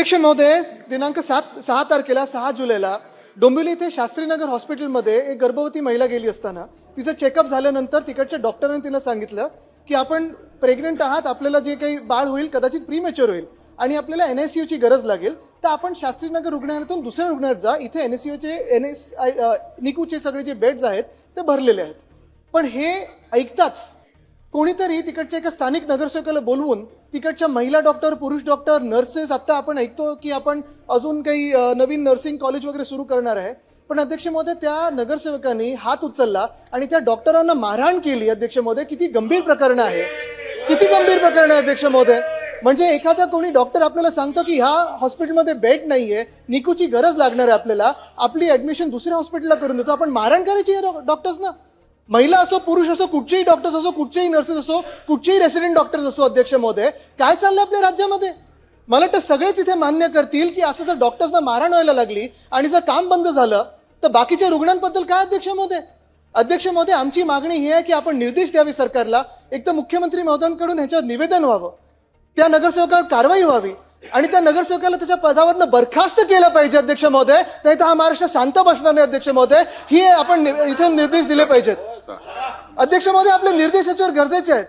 अध्यक्ष महोदय, दिनांक 6 तारखेला 6 जुलैला डोंबिवली इथे शास्त्रीनगर हॉस्पिटलमध्ये एक गर्भवती महिला गेली असताना तिचं चेकअप झाल्यानंतर तिकडच्या डॉक्टरांनी तिला सांगितलं की आपण प्रेग्नंट आहात, आपल्याला जे काही बाळ होईल कदाचित प्रीमॅच्युअर होईल आणि आपल्याला एनआयसीयूची गरज लागेल, तर आपण शास्त्रीनगर रुग्णालयातून दुसऱ्या रुग्णालयात जा, इथे एनआयसीयूचे निकूचे सगळे जे बेड्स आहेत ते भरलेले आहेत. पण हे ऐकताच कोणीतरी तिकडच्या एका स्थानिक नगरसेवकाला बोलवून तिकडच्या महिला डॉक्टर, पुरुष डॉक्टर, नर्सेस, आता आपण ऐकतो की आपण अजून काही नवीन नर्सिंग कॉलेज वगैरे सुरू करणार आहे, पण अध्यक्ष महोदय त्या नगरसेवकांनी हात उचलला आणि त्या डॉक्टरांना मारहाण केली. अध्यक्ष महोदय, किती गंभीर प्रकरण आहे, किती गंभीर प्रकरण आहे अध्यक्ष महोदय. म्हणजे एखादा कोणी डॉक्टर आपल्याला सांगतो की ह्या हॉस्पिटलमध्ये बेड नाहीये, निकूची गरज लागणार आहे आपल्याला, आपली ऍडमिशन दुसऱ्या हॉस्पिटलला करून देतो, आपण मारहाण करायची डॉक्टर्सना. महिला असो, पुरुष असो, कुठचेही डॉक्टर्स असो, कुठचेही नर्सेस असो, कुठचेही रेसिडेंट डॉक्टर्स असो. अध्यक्ष महोदय, काय चाललंय आपल्या राज्यामध्ये? मला वाटतं सगळेच इथे मान्य करतील की असं जर डॉक्टर्सना मारहाण व्हायला लागली आणि जर काम बंद झालं तर बाकीच्या रुग्णांबद्दल काय अध्यक्ष महोदय? अध्यक्ष महोदय, आमची मागणी ही आहे की आपण निर्देश द्यावे सरकारला, एक तर मुख्यमंत्री महोदयांकडून ह्याच्यावर निवेदन व्हावं, त्या नगरसेवकावर कारवाई व्हावी आणि त्या नगरसेवकाला त्याच्या पदावरनं बरखास्त केलं पाहिजे अध्यक्ष महोदय, नाही तर हा महाराष्ट्र शांत बसणार नाही अध्यक्ष महोदय. ही आपण इथे निर्देश दिले पाहिजेत. अध्यक्ष महोदय, आपले निर्देश याच्यावर गरजेचे आहेत.